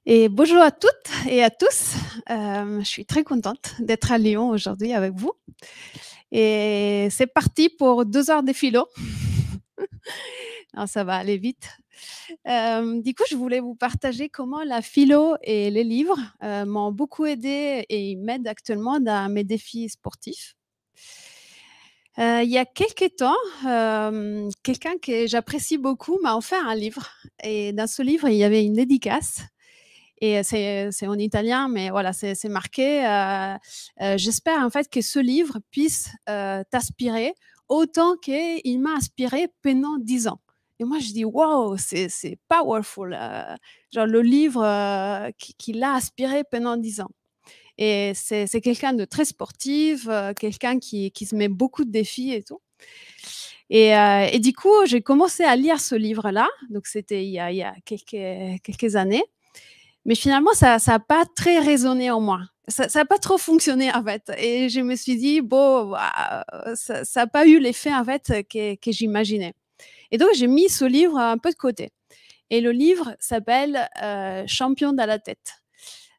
Et bonjour à toutes et à tous. Je suis très contente d'être à Lyon aujourd'hui avec vous et c'est parti pour 2 heures de philo. Alors ça va aller vite. Du coup, je voulais vous partager comment la philo et les livres, m'ont beaucoup aidée et ils m'aident actuellement dans mes défis sportifs. Il y a quelque temps, quelqu'un que j'apprécie beaucoup m'a offert un livre et dans ce livre, il y avait une dédicace. Et c'est en italien, mais voilà, c'est marqué, «J'espère en fait que ce livre puisse, t'inspirer autant qu'il m'a inspiré pendant 10 ans». Et moi je dis: «Waouh, c'est powerful», genre le livre, qui l'a inspiré pendant 10 ans. Et c'est quelqu'un de très sportif, quelqu'un qui se met beaucoup de défis et tout. Et du coup, j'ai commencé à lire ce livre-là, donc c'était il y a quelques années. Mais finalement, ça a pas très résonné en moi. Ça a pas trop fonctionné, en fait, et je me suis dit: «Bon, ça a pas eu l'effet, en fait, que j'imaginais». Et donc j'ai mis ce livre un peu de côté et le livre s'appelle, Champion dans la tête.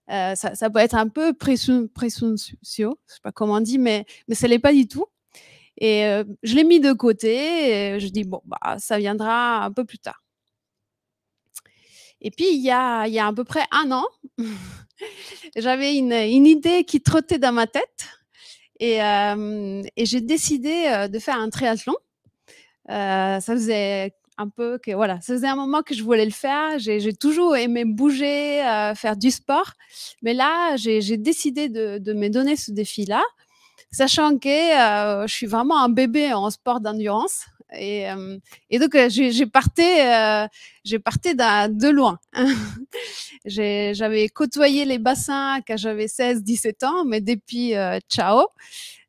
Ça peut être un peu présomptueux, je sais pas comment on dit, mais ça l'est pas du tout. Et je l'ai mis de côté et je dis: «Bon, bah, ça viendra un peu plus tard». Et puis il y a à peu près 1 an, j'avais une idée qui trottait dans ma tête et j'ai décidé, de faire un triathlon. Ça faisait un peu que voilà, ça faisait un moment que je voulais le faire. J'ai toujours aimé bouger, faire du sport, mais là, j'ai décidé de me donner ce défi-là, sachant que, je suis vraiment un bébé en sport d'endurance et donc j'ai parté de loin. J'avais côtoyé les bassins quand j'avais 16, 17 ans, mais depuis, ciao.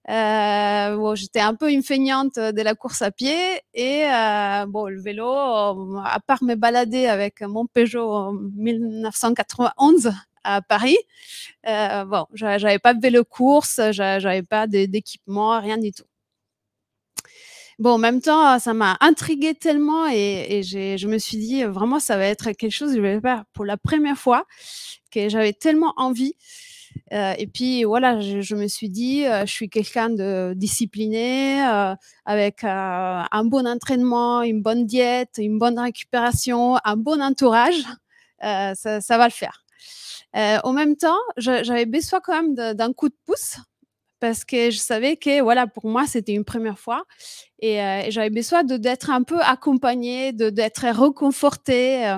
Bon, j'étais un peu une feignante de la course à pied et bon, le vélo, à part me balader avec mon Peugeot en 1991 à Paris, bon, j'avais pas de vélo course, j'avais pas d'équipement, rien du tout. Bon, en même temps, ça m'a intriguée tellement et je me suis dit: «Vraiment, ça va être quelque chose que je vais faire pour la première fois», que j'avais tellement envie. Et puis voilà, je me suis dit, «Je suis quelqu'un de discipliné, avec, un bon entraînement, une bonne diète, une bonne récupération, un bon entourage, ça va le faire». En même temps, j'avais besoin quand même d'un coup de pouce parce que je savais que voilà, pour moi, c'était une première fois et j'avais besoin d'être un peu accompagnée, d'être réconfortée,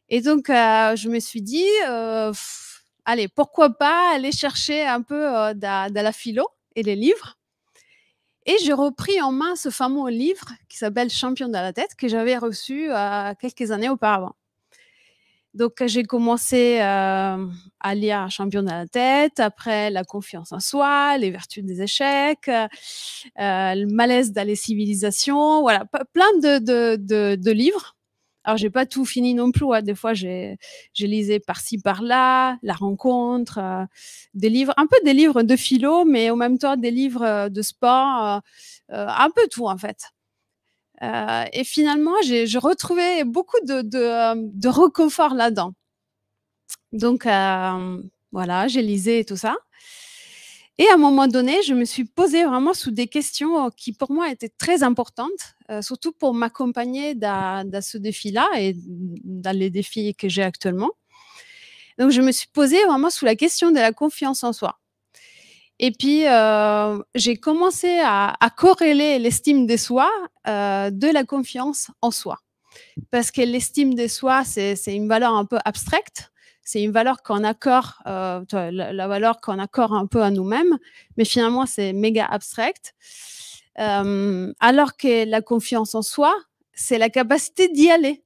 et donc je me suis dit, «Allez, pourquoi pas aller chercher un peu, de la philo et les livres?» Et j'ai repris en main ce fameux livre qui s'appelle «Champion dans la tête» que j'avais reçu, quelques années auparavant. Donc j'ai commencé, à lire Champion dans la tête, après la confiance en soi, les vertus des échecs, le malaise dans les civilisations, voilà, plein de livres. Alors j'ai pas tout fini non plus, hein, des fois j'ai lisais par-ci par-là, La Rencontre, des livres un peu des livres de philo, mais en même temps des livres, de sport, un peu tout en fait. Et finalement j'ai retrouvé beaucoup de réconfort là-dedans. Donc voilà, j'ai lisais et tout ça et à un moment donné, je me suis posée vraiment sous des questions, qui pour moi étaient très importantes, surtout pour m'accompagner dans ce défi-là et dans les défis que j'ai actuellement. Donc je me suis posée vraiment sous la question de la confiance en soi et puis, j'ai commencé à corréler l'estime de soi, de la confiance en soi. Parce que l'estime de soi, c'est une valeur un peu abstraite. C'est une valeur qu'on accorde, tu vois, la valeur qu'on accorde un peu à nous-mêmes, mais finalement, c'est méga abstract. Alors que la confiance en soi, c'est la capacité d'y aller.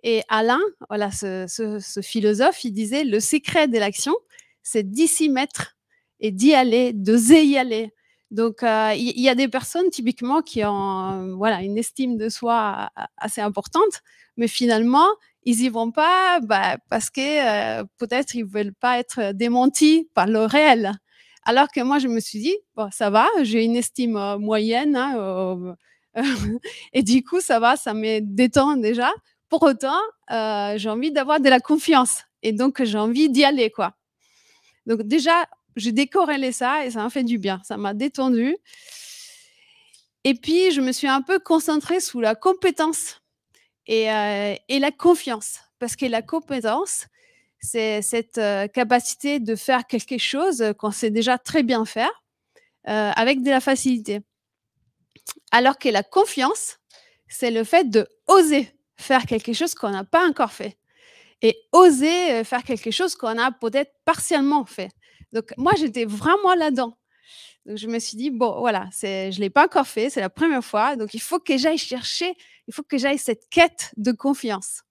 Et Alain, voilà, ce philosophe, il disait: «Le secret de l'action, c'est d'y s'y mettre et d'y aller, d'oser y aller». Donc il y a des personnes typiquement qui ont, voilà, une estime de soi assez importante, mais finalement, ils y vont pas, bah, parce que, peut-être ils veulent pas être démentis par le réel. Alors que moi, je me suis dit: «Bon, ça va, j'ai une estime, moyenne, hein, et du coup, ça va, ça me détend déjà. pour autant, j'ai envie d'avoir de la confiance et donc j'ai envie d'y aller, quoi. Donc déjà, j'ai décorrélé ça et ça m'a fait du bien. Ça m'a détendue et puis je me suis un peu concentrée sur la compétence et la confiance. Parce que la compétence, c'est cette, capacité de faire quelque chose, qu'on sait déjà très bien faire, avec de la facilité. Alors que la confiance, c'est le fait de oser faire quelque chose qu'on n'a pas encore fait et oser, faire quelque chose qu'on a peut-être partiellement fait. Donc moi, j'étais vraiment là-dedans. Donc je me suis dit: «Bon voilà, je l'ai pas encore fait, c'est la première fois, donc il faut que j'aille chercher, il faut que j'aille cette quête de confiance».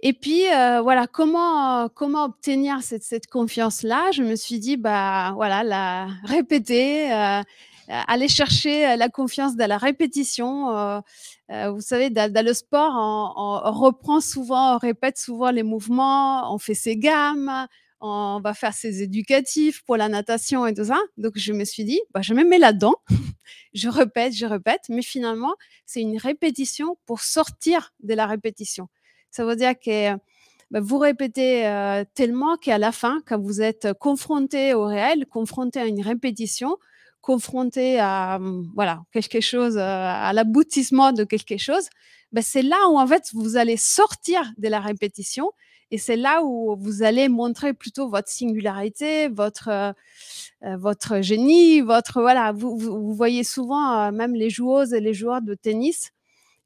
Et puis, voilà, comment obtenir cette confiance-là? Je me suis dit: «Bah, voilà, la répéter, aller chercher, la confiance dans la répétition». Vous savez, dans le sport, on reprend souvent, on répète souvent les mouvements, on fait ses gammes, on va faire ses éducatifs pour la natation et tout ça. Donc je me suis dit: «Bah, je me mets là-dedans». Je répète, mais finalement, c'est une répétition pour sortir de la répétition. Ça veut dire que, bah, vous répétez, tellement qu'à la fin, quand vous êtes confronté au réel, confronté à une répétition, confronté à, voilà, quelque chose, à l'aboutissement de quelque chose, bah, c'est là où en fait vous allez sortir de la répétition et c'est là où vous allez montrer plutôt votre singularité, votre génie, votre voilà, vous voyez souvent, même les joueuses et les joueurs de tennis,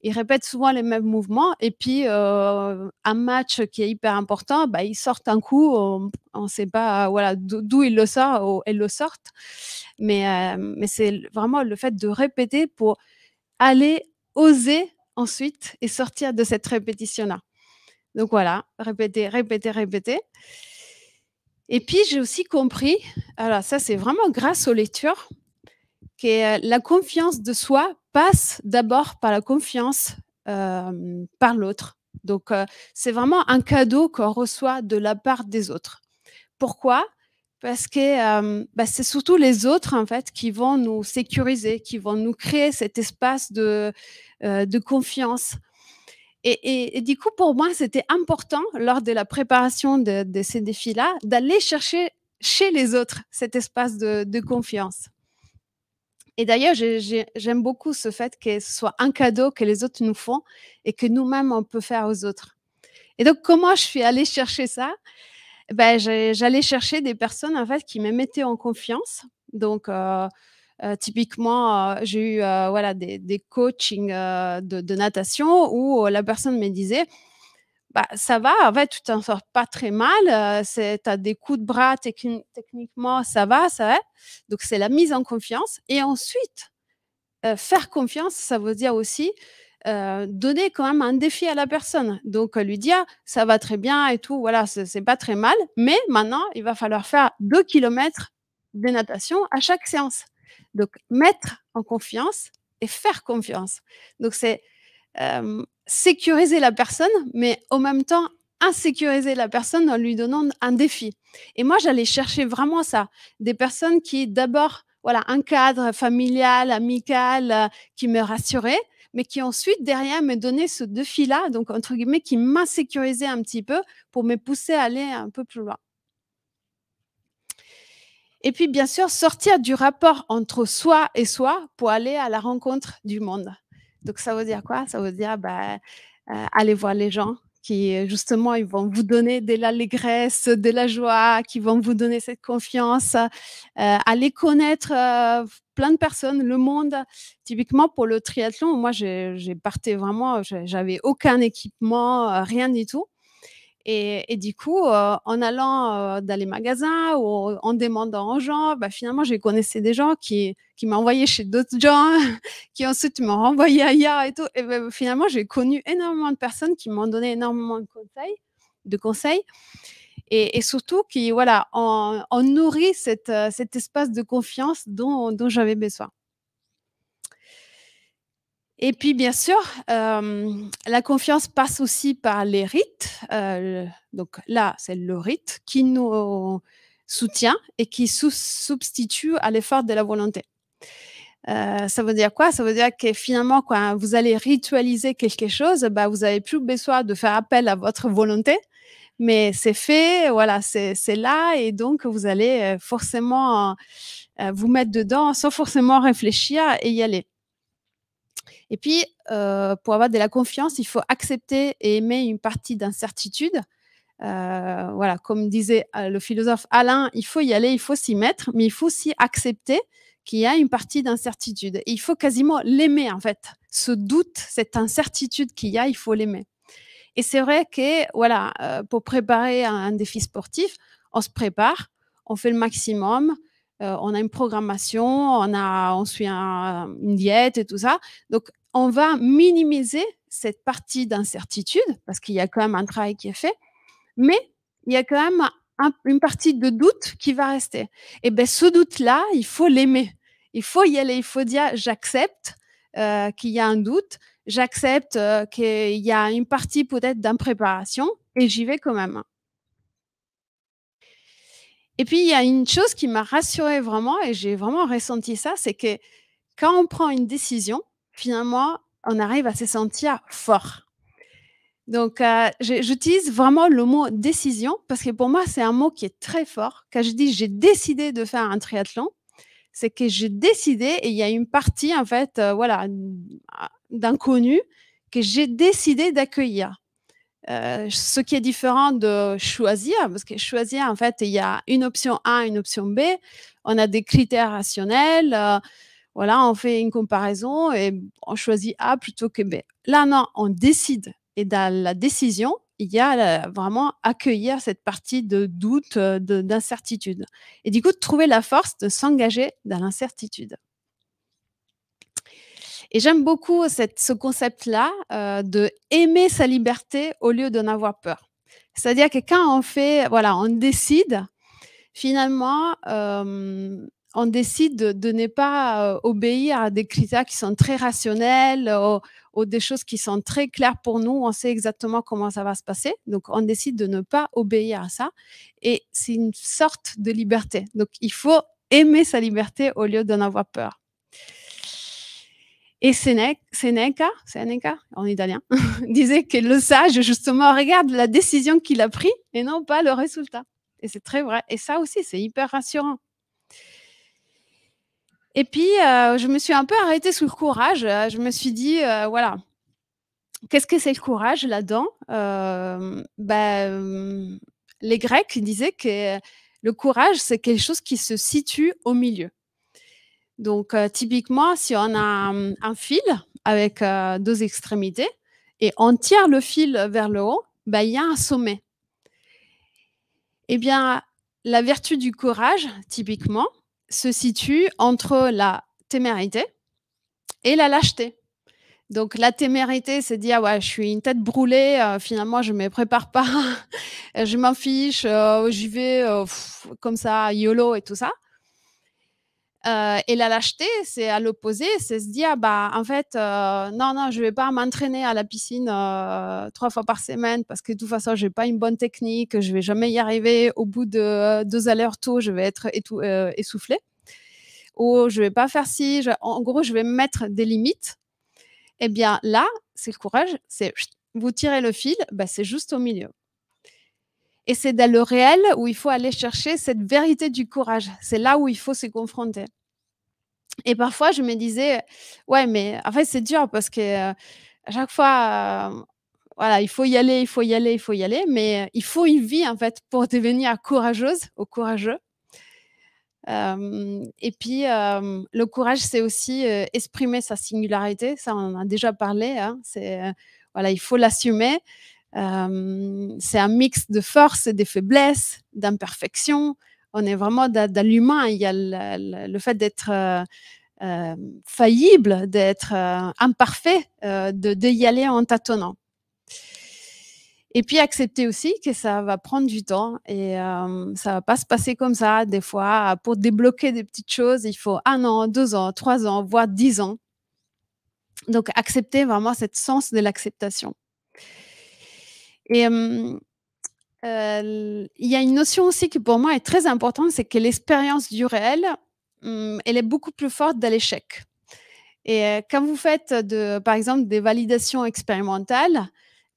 ils répètent souvent les mêmes mouvements et puis, un match qui est hyper important, bah, ils sortent un coup, on sait pas, voilà, d'où ils le sortent ou elles le sortent. Mais c'est vraiment le fait de répéter pour aller oser ensuite et sortir de cette répétition-là. Donc voilà, répéter, répéter, répéter et puis j'ai aussi compris, alors ça c'est vraiment grâce aux lectures, que la confiance de soi passe d'abord par la confiance, par l'autre. Donc c'est vraiment un cadeau qu'on reçoit de la part des autres. Pourquoi? Parce que, bah, c'est surtout les autres, en fait, qui vont nous sécuriser, qui vont nous créer cet espace de confiance et du coup, pour moi, c'était important lors de la préparation de ces défis-là, d'aller chercher chez les autres cet espace de confiance. Et d'ailleurs, j'aime beaucoup ce fait que ce soit un cadeau que les autres nous font et que nous-mêmes, on peut faire aux autres. Et donc, comment je suis allée chercher ça? Ben, j'allais chercher des personnes, en fait, qui me mettaient en confiance. Donc, typiquement, j'ai eu, voilà, des coachings, de natation où la personne me disait: «Bah, ça va, en fait, tu t'en sors pas très mal, tu as des coups de bras techniquement, ça va». Donc c'est la mise en confiance et ensuite, faire confiance, ça veut dire aussi, donner quand même un défi à la personne. Donc, lui dire: «Ça va très bien et tout, voilà, c'est pas très mal, mais maintenant, il va falloir faire 2 kilomètres de natation à chaque séance». Donc mettre en confiance et faire confiance. Donc c'est, sécuriser la personne, mais en même temps insécuriser la personne en lui donnant un défi. Et moi, j'allais chercher vraiment ça, des personnes qui d'abord, voilà, un cadre familial, amical, qui me rassurait, mais qui ensuite derrière me donnait ce défi-là, donc entre guillemets, qui «m'insécurisait» un petit peu pour me pousser à aller un peu plus loin. Et puis bien sûr, sortir du rapport entre soi et soi pour aller à la rencontre du monde. Donc ça veut dire quoi? Ça veut dire, bah, aller voir les gens qui, justement, ils vont vous donner de l'allégresse, de la joie, qui vont vous donner cette confiance, aller connaître, plein de personnes, le monde. Typiquement pour le triathlon, moi j'ai partais vraiment, j'avais aucun équipement, rien du tout. Et du coup, en allant, dans les magasins ou en demandant aux gens, bah, finalement, je connaissais des gens qui m'envoyaient chez d'autres gens, qui ensuite m'ont renvoyé ailleurs et tout et bah, finalement, j'ai connu énormément de personnes qui m'ont donné énormément de conseils et surtout qui, voilà, ont nourri cet espace de confiance dont j'avais besoin. Et puis bien sûr, la confiance passe aussi par les rites, donc là, c'est le rite qui nous soutient et qui substitue à l'effort de la volonté. Ça veut dire quoi? Ça veut dire que finalement, quand vous allez ritualiser quelque chose, bah, vous avez plus besoin de faire appel à votre volonté, mais c'est fait, voilà, c'est là et donc vous allez, forcément, vous mettre dedans sans forcément réfléchir et y aller. Et puis, pour avoir de la confiance, il faut accepter et aimer une partie d'incertitude. Voilà, comme disait, le philosophe Alain, il faut y aller, il faut s'y mettre, mais il faut aussi accepter qu'il y a une partie d'incertitude et il faut quasiment l'aimer, en fait. Ce doute, cette incertitude qu'il y a, il faut l'aimer et c'est vrai que, voilà, pour préparer un défi sportif, on se prépare, on fait le maximum, on a une programmation, on suit une diète et tout ça. Donc on va minimiser cette partie d'incertitude parce qu'il y a quand même un travail qui est fait, mais il y a quand même une partie de doute qui va rester. Et ben ce doute-là, il faut l'aimer. Il faut y aller. Il faut dire j'accepte qu'il y a un doute, j'accepte qu'il y a une partie peut-être d'impréparation et j'y vais quand même. Et puis il y a une chose qui m'a rassurée vraiment et j'ai vraiment ressenti ça, c'est que quand on prend une décision, finalement, on arrive à se sentir fort. Donc, j'utilise vraiment le mot «décision» parce que pour moi, c'est un mot qui est très fort. Quand je dis: «J'ai décidé de faire un triathlon», c'est que j'ai décidé et il y a une partie en fait, voilà, d'inconnu que j'ai décidé d'accueillir. Ce qui est différent de choisir, parce que choisir en fait, il y a une option A, une option B. On a des critères rationnels, voilà, on fait une comparaison et on choisit A plutôt que B. Là, non, on décide et dans la décision, il y a, vraiment accueillir cette partie de doute, d'incertitude et du coup, de trouver la force de s'engager dans l'incertitude et j'aime beaucoup ce concept-là, de aimer sa liberté au lieu d'en avoir peur. C'est-à-dire que quand on fait voilà, on décide finalement, on décide de ne pas, obéir à des critères qui sont très rationnels, ou des choses qui sont très claires pour nous. On sait exactement comment ça va se passer, donc on décide de ne pas obéir à ça et c'est une sorte de liberté. Donc il faut aimer sa liberté au lieu d'en avoir peur et Seneca, en italien, disait que le sage justement regarde la décision qu'il a prise et non pas le résultat et c'est très vrai et ça aussi, c'est hyper rassurant. Et puis, je me suis un peu arrêtée sur le courage, je me suis dit, voilà, qu'est-ce que c'est le courage là-dedans? Les Grecs disaient que le courage, c'est quelque chose qui se situe au milieu. Donc, typiquement, si on a, un fil avec, 2 extrémités et on tire le fil vers le haut, bah, il y a un sommet. Eh bien, la vertu du courage, typiquement, se situe entre la témérité et la lâcheté. Donc la témérité, c'est dire: «Ouais, je suis une tête brûlée, finalement je me prépare pas, je m'en fiche, j'y vais, comme ça, YOLO et tout ça». Et la lâcheté, c'est à l'opposé, c'est se dire: «Bah, en fait, non, non, je vais pas m'entraîner à la piscine, 3 fois par semaine parce que de toute façon, j'ai pas une bonne technique, je vais jamais y arriver. Au bout de 2 allers-retours, je vais être essoufflée» ou «Je vais pas faire ci», en gros, je vais me mettre des limites. Eh bien là, c'est le courage, c'est vous tirez le fil, bah, c'est juste au milieu. Et c'est dans le réel où il faut aller chercher cette vérité du courage. C'est là où il faut se confronter. Et parfois, je me disais: «Ouais, mais en fait, c'est dur parce que, à chaque fois, voilà, il faut y aller, il faut y aller, il faut y aller, mais il faut une vie, en fait, pour devenir courageuse ou courageux». Et puis, le courage, c'est aussi, exprimer sa singularité. Ça, on en a déjà parlé, hein. C'est, voilà, il faut l'assumer. C'est un mix de force et de faiblesse, d'imperfection. On est vraiment dans l'humain. Il y a le fait d'être, faillible, d'être, imparfait, de d'y aller en tâtonnant. Et puis accepter aussi que ça va prendre du temps et ça va pas se passer comme ça. Des fois, pour débloquer des petites choses, il faut 1 an, 2 ans, 3 ans, voire 10 ans. Donc accepter vraiment cette sens de l'acceptation. Et il y a une notion aussi qui pour moi est très importante, c'est que l'expérience du réel, elle est beaucoup plus forte de l'échec. Et quand vous faites par exemple, des validations expérimentales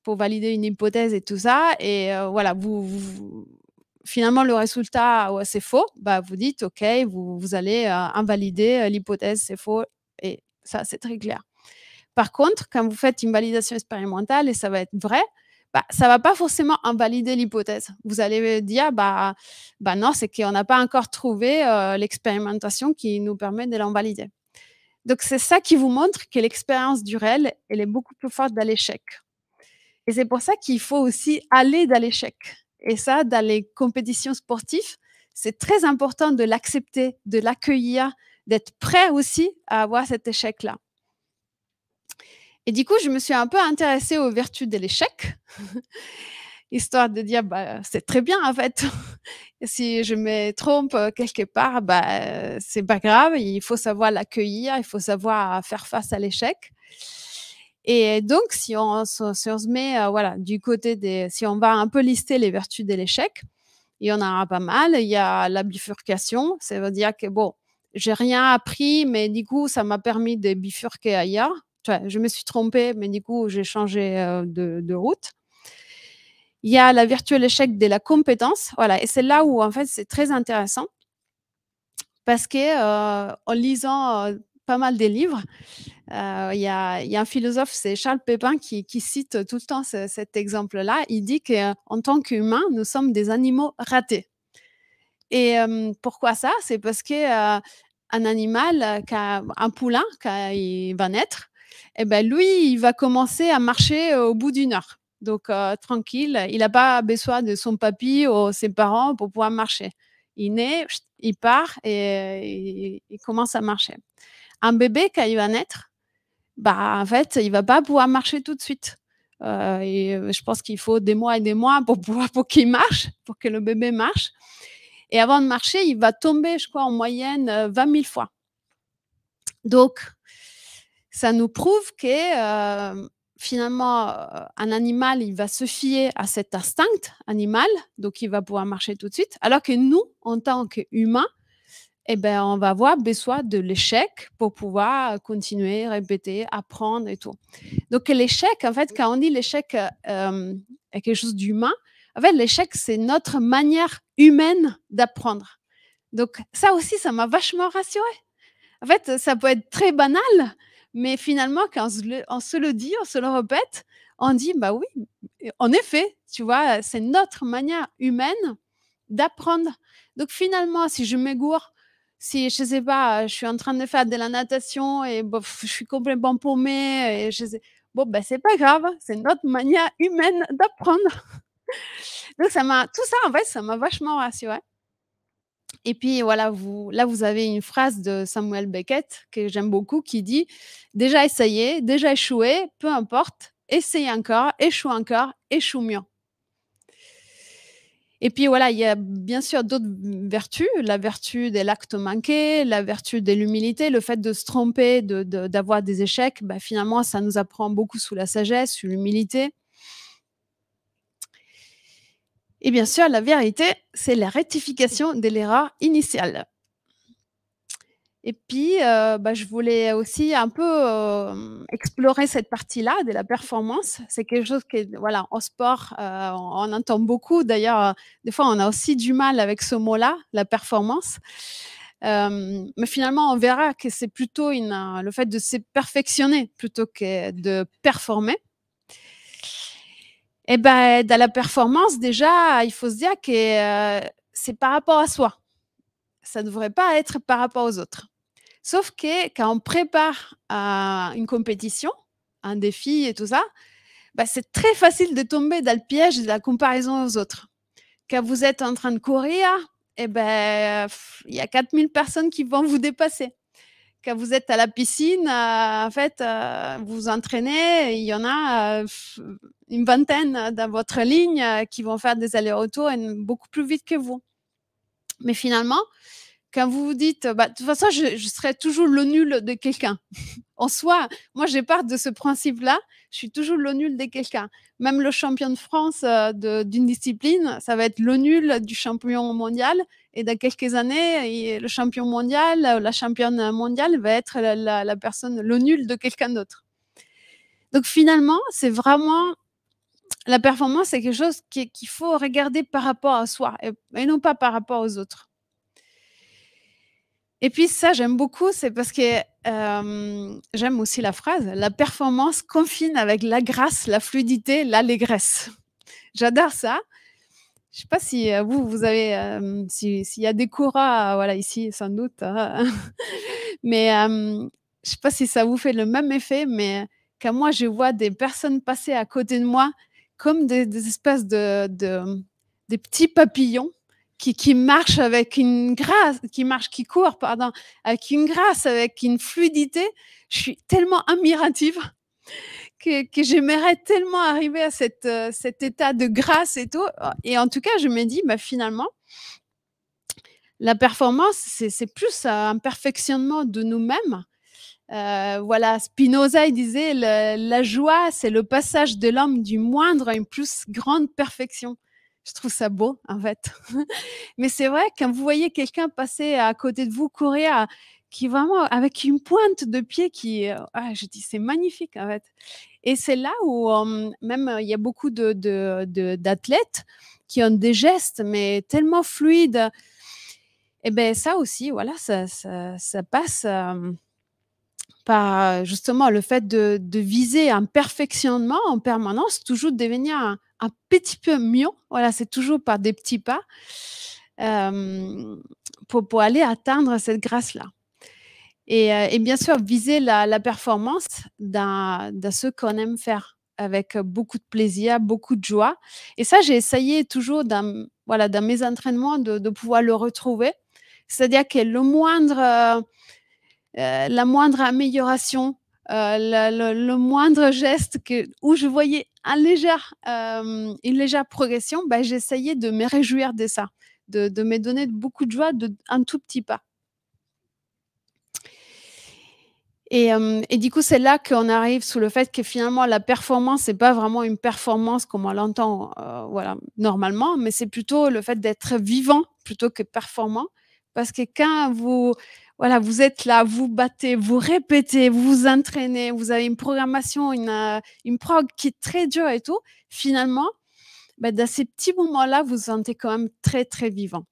pour valider une hypothèse et tout ça et voilà, finalement le résultat, ouais, c'est faux, bah, vous dites: «OK», vous allez, invalider, l'hypothèse, c'est faux et ça, c'est très clair. Par contre, quand vous faites une validation expérimentale et ça va être vrai, bah, ça va pas forcément invalider l'hypothèse. Vous allez dire: «Bah, non, c'est qu'on n'a pas encore trouvé, l'expérimentation qui nous permet de l'invalider». Donc c'est ça qui vous montre que l'expérience du réel, elle est beaucoup plus forte dans l'échec. Et c'est pour ça qu'il faut aussi aller dans l'échec. Et ça, dans les compétitions sportives, c'est très important de l'accepter, de l'accueillir, d'être prêt aussi à avoir cet échec-là. Et du coup, je me suis un peu intéressée aux vertus de l'échec, histoire de dire, bah, c'est très bien en fait. Si je me trompe quelque part, bah, c'est pas grave, il faut savoir l'accueillir, il faut savoir faire face à l'échec. Et donc, si on se met voilà, du côté si on va un peu lister les vertus de l'échec, il y en a pas mal. Il y a la bifurcation, ça veut dire que bon, j'ai rien appris, mais du coup, ça m'a permis de bifurquer ailleurs. Tu vois, je me suis trompée, mais du coup, j'ai changé de route. Il y a la vertu de l'échec de la compétence, voilà, et c'est là où en fait c'est très intéressant parce que en lisant pas mal des livres, il y a un philosophe, c'est Charles Pépin, qui cite tout le temps cet exemple-là. Il dit qu'en tant qu'humains, nous sommes des animaux ratés. Et pourquoi ça? C'est parce que un animal, un poulain, quand il va naître, et ben lui, il va commencer à marcher au bout d'une heure. Donc tranquille, il n'a pas besoin de son papy ou ses parents pour pouvoir marcher. Il naît, chut, il part et il commence à marcher. Un bébé, quand il va naître, bah, en fait, il va pas pouvoir marcher tout de suite. Je pense qu'il faut des mois et des mois pour qu'il marche, pour que le bébé marche. Et avant de marcher, il va tomber, je crois, en moyenne 20 000 fois. Donc, ça nous prouve que finalement, un animal, il va se fier à cet instinct animal, donc il va pouvoir marcher tout de suite. Alors que nous, en tant qu'humains, eh ben, on va avoir besoin de l'échec pour pouvoir continuer, répéter, apprendre et tout. Donc l'échec, en fait, quand on dit l'échec est quelque chose d'humain, en fait, l'échec, c'est notre manière humaine d'apprendre. Donc ça aussi, ça m'a vachement rassurée. En fait, ça peut être très banal, mais finalement, quand on se le dit, on se le répète, on dit: «Bah oui, en effet», tu vois? C'est notre manière humaine d'apprendre. Donc finalement, si je m'égare, si je sais pas, je suis en train de faire de la natation et bof, je suis complètement paumée et je sais bon, bah, c'est pas grave, c'est notre manière humaine d'apprendre. Donc tout ça, en fait, ça m'a vachement rassurée. Et puis voilà, vous avez une phrase de Samuel Beckett que j'aime beaucoup qui dit: «Déjà essayé, déjà échoué, peu importe, essaye encore, échoue mieux». Et puis voilà, il y a bien sûr d'autres vertus, la vertu de l'acte manqué, la vertu de l'humilité, le fait de se tromper, d'avoir des échecs, bah, finalement ça nous apprend beaucoup sur la sagesse, sur l'humilité. Et bien sûr, la vérité, c'est la rectification de l'erreur initiale. Et puis, bah, je voulais aussi un peu, explorer cette partie-là de la performance. C'est quelque chose qui est voilà, en sport, on entend beaucoup. D'ailleurs, des fois, on a aussi du mal avec ce mot-là, la performance. Mais finalement, on verra que c'est plutôt le fait de se perfectionner plutôt que de performer. Et ben, dans la performance, déjà, il faut se dire que, c'est par rapport à soi. Ça ne devrait pas être par rapport aux autres. Sauf que quand on prépare une compétition, un défi et tout ça, bah, c'est très facile de tomber dans le piège de la comparaison aux autres. Quand vous êtes en train de courir, eh ben, il y a 4000 personnes qui vont vous dépasser. Quand vous êtes à la piscine, en fait, vous vous entraînez, il y en a une vingtaine dans votre ligne qui vont faire des allers-retours beaucoup plus vite que vous. Mais finalement, quand vous vous dites: «Bah, de toute façon, je serai toujours le nul de quelqu'un». En soi, moi, je pars de ce principe-là, je suis toujours le nul de quelqu'un. Même le champion de France, d'une discipline, ça va être le nul du champion mondial et dans quelques années et le champion mondial, la championne mondiale va être la personne le nul de quelqu'un d'autre. Donc finalement, c'est vraiment la performance, c'est quelque chose qu'il faut regarder par rapport à soi et non pas par rapport aux autres. Et puis ça, j'aime beaucoup, c'est parce que, j'aime aussi la phrase: «La performance confine avec la grâce, la fluidité, l'allégresse». J'adore ça. Je sais pas si, vous avez, s'il y a des Cora, voilà, ici, sans doute, hein. Mais, je sais pas si ça vous fait le même effet, mais quand moi je vois des personnes passer à côté de moi comme des espèces des petits papillons qui marchent avec une grâce, qui courent, pardon, avec une grâce, avec une fluidité. Je suis tellement admirative que j'aimerais tellement arriver à cet état de grâce et tout. Et en tout cas, je me dis: «Bah, finalement, la performance, c'est plus un perfectionnement de nous-mêmes». Voilà, Spinoza, il disait: La joie, c'est le passage de l'homme du moindre à une plus grande perfection». Je trouve ça beau, en fait. Mais c'est vrai, quand vous voyez quelqu'un passer à côté de vous, courir, qui vraiment avec une pointe de pied qui, je dis: «C'est magnifique», en fait. Et c'est là où, même, il y a beaucoup d'athlètes qui ont des gestes, mais tellement fluides. Et beh, ça aussi, voilà, ça passe, par, justement le fait de viser un perfectionnement en permanence, toujours devenir un petit peu mieux. Voilà, c'est toujours par des petits pas, hem, pour aller atteindre cette grâce-là. Et bien sûr, viser la performance dans ce qu'on aime faire avec beaucoup de plaisir, beaucoup de joie. Et ça, j'ai essayé toujours voilà, dans mes entraînements de pouvoir le retrouver. C'est-à-dire que la moindre amélioration, le moindre geste où je voyais une légère progression, bah, j'essayais de me réjouir de ça, de me donner beaucoup de joie un tout petit pas. Et du coup, c'est là qu'on arrive sous le fait que finalement la performance, c'est pas vraiment une performance comme on l'entend, voilà, normalement, mais c'est plutôt le fait d'être vivant plutôt que performant. Parce que quand voilà, vous êtes là, vous battez, vous répétez, vous vous entraînez, vous avez une programmation, une prog qui est très dure et tout, finalement, bah, dans ces petits moments-là, vous vous sentez quand même très, très vivant.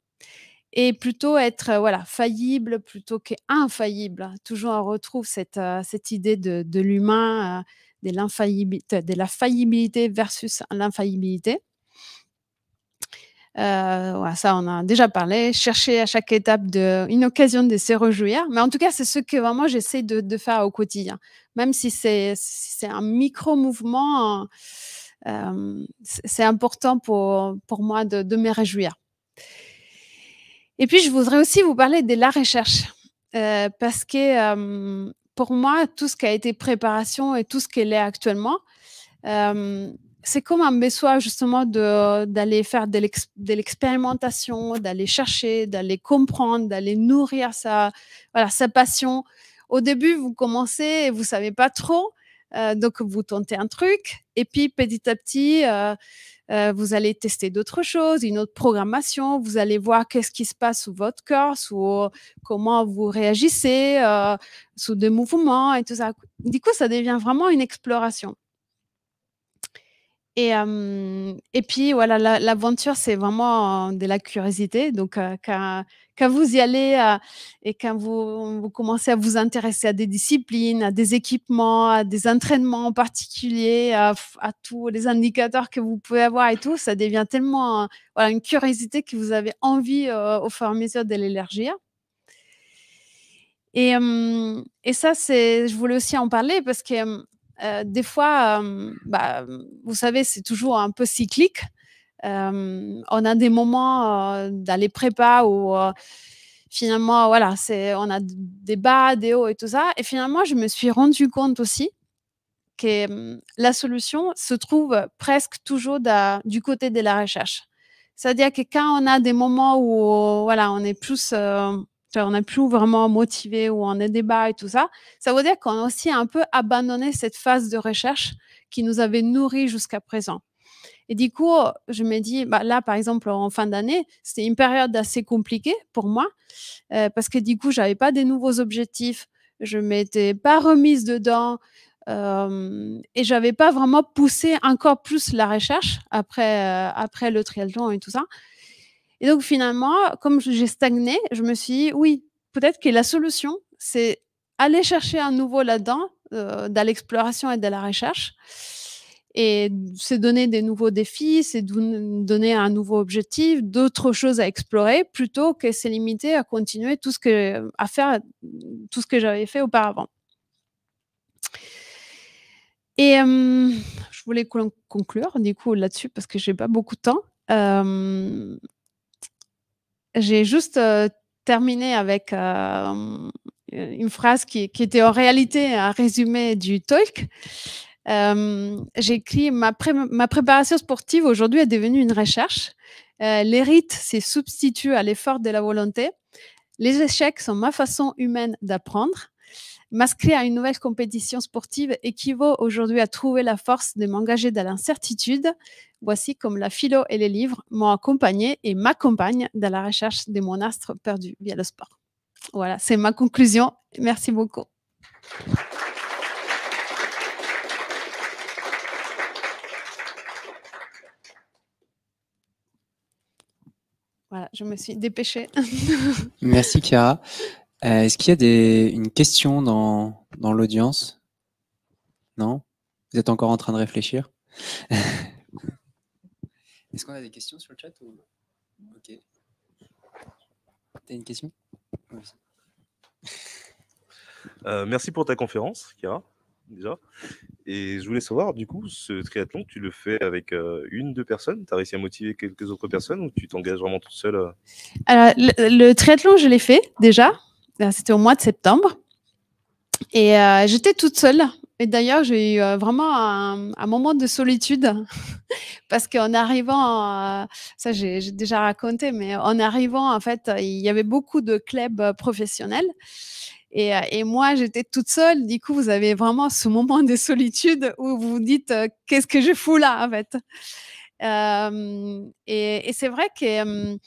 Et plutôt être, voilà, faillible plutôt qu'infaillible. Toujours on retrouve cette idée de l'humain, de la faillibilité versus l'infaillibilité. Ouais, ça on a déjà parlé. Chercher à chaque étape une occasion de se réjouir. Mais en tout cas, c'est ce que vraiment j'essaie de faire au quotidien. Même si c'est un micro mouvement, c'est important pour moi de me réjouir. Et puis, je voudrais aussi vous parler de la recherche, parce que, pour moi, tout ce qui a été préparation et tout ce qu'elle est actuellement, c'est comme un besoin justement d'aller faire de l'expérimentation, d'aller chercher, d'aller comprendre, d'aller nourrir sa passion. Au début, vous commencez et vous savez pas trop, donc vous tentez un truc et puis petit à petit, vous allez tester d'autres choses, une autre programmation, vous allez voir qu'est-ce qui se passe sous votre corps, comment vous réagissez, sous des mouvements et tout ça. Du coup, ça devient vraiment une exploration. Et puis voilà, l'aventure, c'est vraiment de la curiosité. Donc, quand vous y allez, et quand vous commencez à vous intéresser à des disciplines, à des équipements, à des entraînements en particulier, à tous les indicateurs que vous pouvez avoir et tout, ça devient tellement, voilà, une curiosité que vous avez envie, au fur et à mesure de l'élargir. Et ça, je voulais aussi en parler parce que, des fois, bah, vous savez, c'est toujours un peu cyclique. On a des moments, dans les prépas où, finalement, voilà, on a des bas, des hauts et tout ça. Et finalement, je me suis rendu compte aussi que, la solution se trouve presque toujours du côté de la recherche. C'est-à-dire que quand on a des moments où, voilà, on est plus, on n'est plus vraiment motivé ou on est débat et tout ça, ça veut dire qu'on a aussi un peu abandonné cette phase de recherche qui nous avait nourris jusqu'à présent. Et du coup, je me dis, bah, là, par exemple, en fin d'année, c'était une période assez compliquée pour moi parce que du coup, j'avais pas des nouveaux objectifs, je m'étais pas remise dedans et j'avais pas vraiment poussé encore plus la recherche après le triathlon et tout ça. Et donc finalement, comme j'ai stagné, je me suis dit: «Oui, peut-être que la solution, c'est aller chercher un nouveau là-dedans, dans l'exploration et de la recherche et se donner des nouveaux défis, c'est donner un nouveau objectif, d'autres choses à explorer, plutôt que se limiter à continuer à faire tout ce que j'avais fait auparavant». Et je voulais conclure du coup là-dessus parce que j'ai pas beaucoup de temps. J'ai juste terminé avec une phrase qui était en réalité un résumé du talk. J'ai écrit ma préparation sportive aujourd'hui est devenue une recherche. Les rites se substituent à l'effort de la volonté. Les échecs sont ma façon humaine d'apprendre. M'inscrire à une nouvelle compétition sportive équivaut aujourd'hui à trouver la force de m'engager dans l'incertitude. Voici comme la philo et les livres m'ont accompagné et m'accompagnent dans la recherche de mon astre perdu via le sport. Voilà, c'est ma conclusion. Merci beaucoup. Voilà, je me suis dépêchée. Merci Chiara. Est-ce qu'il y a une question dans l'audience? Non? Vous êtes encore en train de réfléchir? Est-ce qu'on a des questions sur le chat ou... Ok. T'as une question? Merci pour ta conférence, Chiara, déjà. Et je voulais savoir, du coup, ce triathlon, tu le fais avec une, deux personnes? Tu as réussi à motiver quelques autres personnes ou tu t'engages vraiment toute seule Alors, le triathlon, je l'ai fait déjà. C'était au mois de septembre. Et j'étais toute seule. Et d'ailleurs, j'ai eu vraiment un moment de solitude parce qu'en arrivant, ça j'ai déjà raconté, mais en arrivant, en fait, il y avait beaucoup de clubs professionnels. Et moi, j'étais toute seule. Du coup, vous avez vraiment ce moment de solitude où vous vous dites qu'est-ce que je fous là, en fait. Et c'est vrai que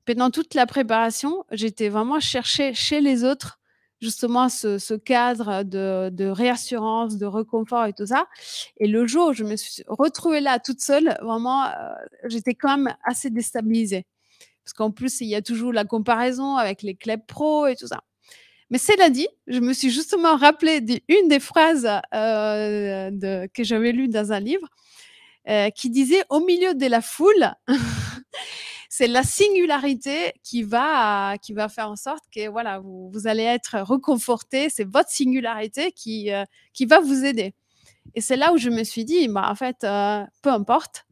pendant toute la préparation, j'étais vraiment chercher chez les autres justement ce cadre de réassurance, de réconfort et tout ça. Et le jour où je me suis retrouvée là toute seule, vraiment, j'étais quand même assez déstabilisée. Parce qu'en plus, il y a toujours la comparaison avec les clubs pro et tout ça. Mais cela dit, je me suis justement rappelée d'une des phrases que j'avais lues dans un livre qui disait « Au milieu de la foule, c'est la singularité qui va faire en sorte que voilà, vous allez être reconforté. C'est votre singularité qui va vous aider. » Et c'est là où je me suis dit, bah, en fait, peu importe.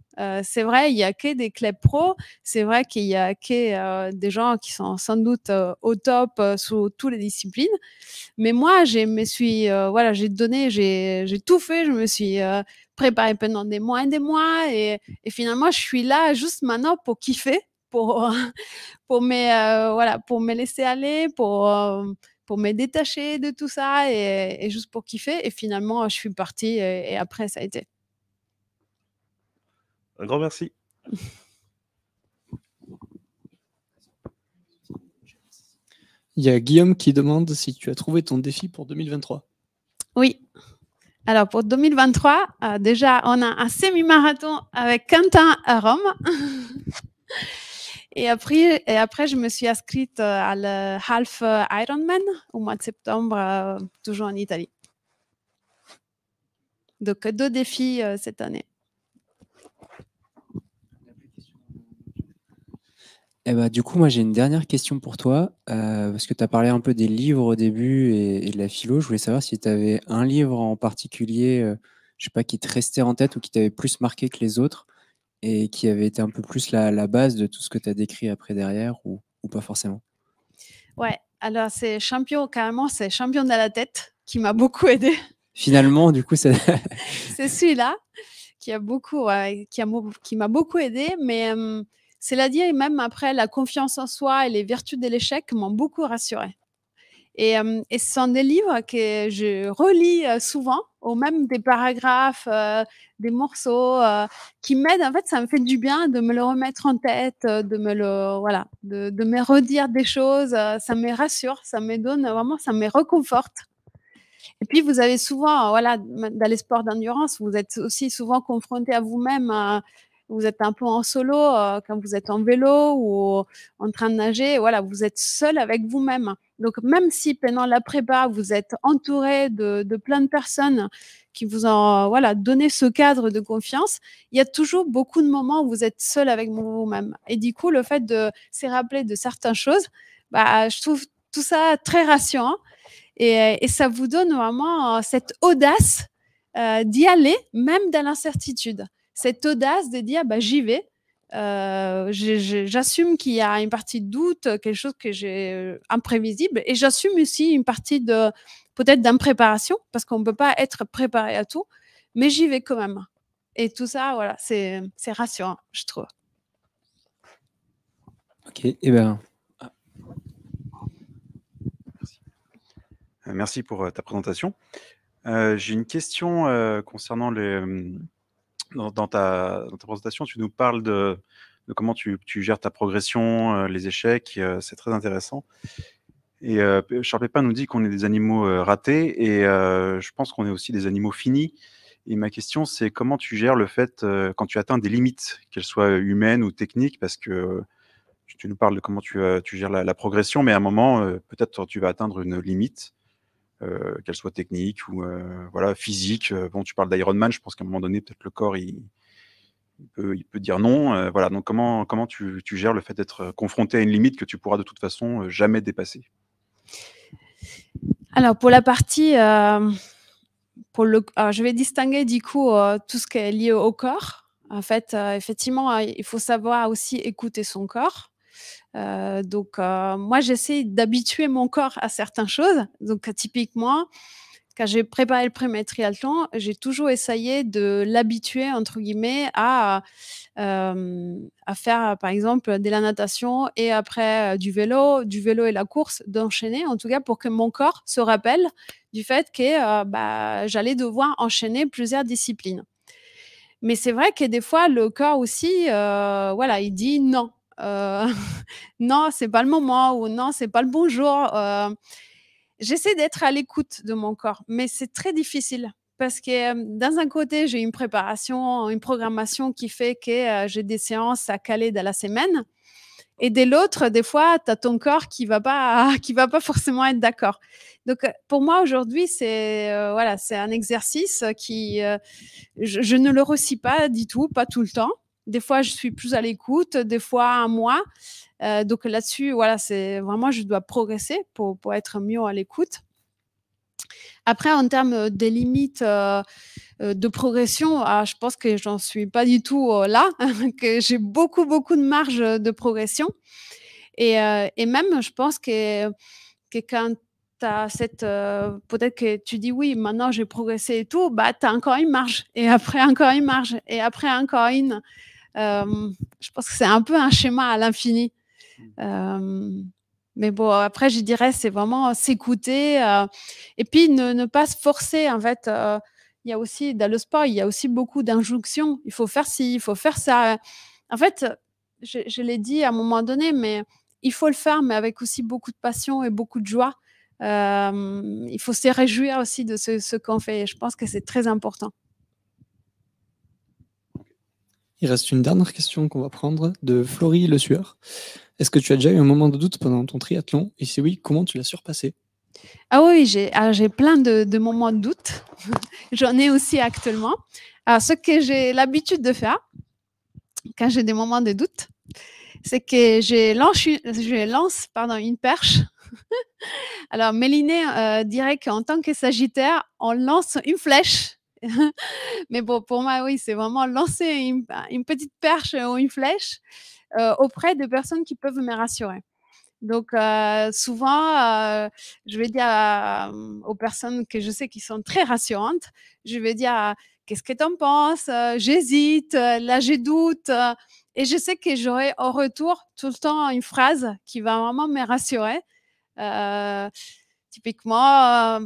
C'est vrai, il n'y a que des clubs pro. C'est vrai qu'il n'y a que des gens qui sont sans doute au top sous toutes les disciplines. Mais moi, voilà, j'ai tout fait. Je me suis préparée pendant des mois et des mois. Et finalement, je suis là juste maintenant pour kiffer, pour, voilà, pour me laisser aller, pour me détacher de tout ça et juste pour kiffer. Et finalement, je suis partie et après, ça a été. Un grand merci. Il y a Guillaume qui demande si tu as trouvé ton défi pour 2023. Oui. Alors, pour 2023, déjà, on a un semi-marathon avec Quentin à Rome. Et après, je me suis inscrite à le Half Ironman au mois de septembre, toujours en Italie. Donc, 2 défis cette année. Eh ben, du coup, moi, j'ai une dernière question pour toi, parce que tu as parlé un peu des livres au début et de la philo. Je voulais savoir si tu avais un livre en particulier, je sais pas, qui te restait en tête ou qui t'avait plus marqué que les autres et qui avait été un peu plus la base de tout ce que tu as décrit après derrière ou pas forcément? Ouais, alors c'est Champion de la tête qui m'a beaucoup aidée. Finalement, du coup, ça... C'est celui-là qui m'a beaucoup aidée, mais C'est-à-dire, même après, la confiance en soi et les vertus de l'échec m'ont beaucoup rassurée. Et ce sont des livres que je relis souvent, ou même des paragraphes, des morceaux qui m'aident. En fait, ça me fait du bien de me le remettre en tête, de me redire des choses. Ça me rassure, ça me donne vraiment, ça me réconforte. Et puis, vous avez souvent, dans les sports d'endurance, vous êtes aussi souvent confronté à vous-même. Vous êtes un peu en solo quand vous êtes en vélo ou en train de nager. Voilà, vous êtes seul avec vous-même. Donc, même si pendant la prépa, vous êtes entouré de plein de personnes qui vous ont donné ce cadre de confiance, il y a toujours beaucoup de moments où vous êtes seul avec vous-même. Et du coup, le fait de se rappeler de certaines choses, je trouve tout ça très rassurant. Et ça vous donne vraiment cette audace d'y aller, même dans l'incertitude. Cette audace de dire, j'y vais. J'assume qu'il y a une partie de doute, quelque chose que j'ai imprévisible, et j'assume aussi une partie de peut-être d'impréparation, parce qu'on ne peut pas être préparé à tout, mais j'y vais quand même. Et tout ça, voilà, c'est rassurant, je trouve. Ok, et ben. Merci pour ta présentation. J'ai une question concernant dans ta présentation, tu nous parles de comment tu gères ta progression, les échecs, c'est très intéressant. Et Charles Pépin nous dit qu'on est des animaux ratés, et je pense qu'on est aussi des animaux finis. Et ma question, c'est comment tu gères le fait, quand tu atteins des limites, qu'elles soient humaines ou techniques, parce que tu nous parles de comment tu gères la progression, mais à un moment, peut-être tu vas atteindre une limite, qu'elle soit technique ou physique. Bon, tu parles d'Ironman, je pense qu'à un moment donné, peut-être le corps, il peut dire non. Voilà, donc comment tu gères le fait d'être confronté à une limite que tu pourras de toute façon jamais dépasser? Alors, pour la partie, je vais distinguer du coup tout ce qui est lié au corps. En fait, effectivement, il faut savoir aussi écouter son corps. Donc, moi, j'essaie d'habituer mon corps à certaines choses. Donc, typiquement, quand j'ai préparé le premier triathlon, j'ai toujours essayé de l'habituer, entre guillemets, à faire, par exemple, de la natation et après du vélo et la course, d'enchaîner, en tout cas, pour que mon corps se rappelle du fait que j'allais devoir enchaîner plusieurs disciplines. Mais c'est vrai que des fois, le corps aussi, il dit non. Non, c'est pas le moment, ou non, c'est pas le bon jour. J'essaie d'être à l'écoute de mon corps, mais c'est très difficile parce que dans un côté, j'ai une préparation, une programmation qui fait que j'ai des séances à caler dans la semaine, et de l'autre, des fois, tu as ton corps qui va pas forcément être d'accord. Donc, pour moi, aujourd'hui, c'est un exercice qui, je ne le réussis pas du tout, pas tout le temps. Des fois, je suis plus à l'écoute, des fois, moins. Donc là-dessus, c'est vraiment, je dois progresser pour être mieux à l'écoute. Après, en termes des limites de progression, je pense que j'en suis pas du tout là, que j'ai beaucoup de marge de progression. Et même, je pense que quand tu as peut-être que tu dis oui, maintenant j'ai progressé et tout, tu as encore une marge, et après encore une marge, et après encore une. Je pense que c'est un peu un schéma à l'infini. Mais bon, après, je dirais, c'est vraiment s'écouter et puis ne pas se forcer. En fait, il y a aussi, dans le sport, il y a aussi beaucoup d'injonctions. Il faut faire ci, il faut faire ça. En fait, je l'ai dit à un moment donné, mais il faut le faire, mais avec aussi beaucoup de passion et beaucoup de joie. Il faut se réjouir aussi de ce qu'on fait. Et je pense que c'est très important. Il reste une dernière question qu'on va prendre de Florie Le Sueur. Est-ce que tu as déjà eu un moment de doute pendant ton triathlon? Et si oui, comment tu l'as surpassé? Ah oui, j'ai plein de moments de doute. J'en ai aussi actuellement. Alors, ce que j'ai l'habitude de faire quand j'ai des moments de doute, c'est que je lance une perche. Alors, Mélinée dirait qu'en tant que Sagittaire, on lance une flèche. Mais bon, pour moi, oui, c'est vraiment lancer une petite perche ou une flèche auprès de personnes qui peuvent me rassurer. Donc, souvent, je vais dire aux personnes que je sais qui sont très rassurantes, je vais dire qu'est-ce que tu en penses? J'hésite, là, j'ai doute. et je sais que j'aurai en retour tout le temps une phrase qui va vraiment me rassurer. Typiquement,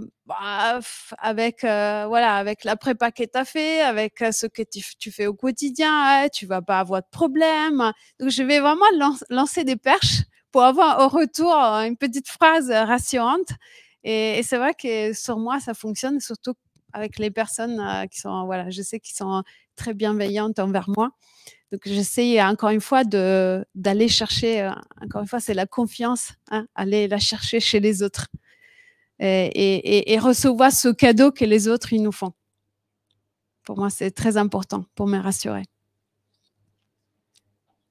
avec avec la prépa que tu as fait, avec ce que tu fais au quotidien, tu vas pas avoir de problème. Donc, je vais vraiment lancer des perches pour avoir au retour une petite phrase rassurante. Et c'est vrai que sur moi, ça fonctionne, surtout avec les personnes qui sont, je sais qu'ils sont très bienveillantes envers moi. Donc, j'essaie encore une fois d'aller chercher, encore une fois, c'est la confiance, aller la chercher chez les autres et recevoir ce cadeau que les autres ils nous font. Pour moi, c'est très important pour me rassurer.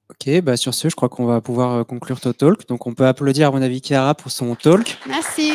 Ok, bah sur ce, je crois qu'on va pouvoir conclure ton talk. Donc, on peut applaudir, à mon avis, Chiara pour son talk. Merci.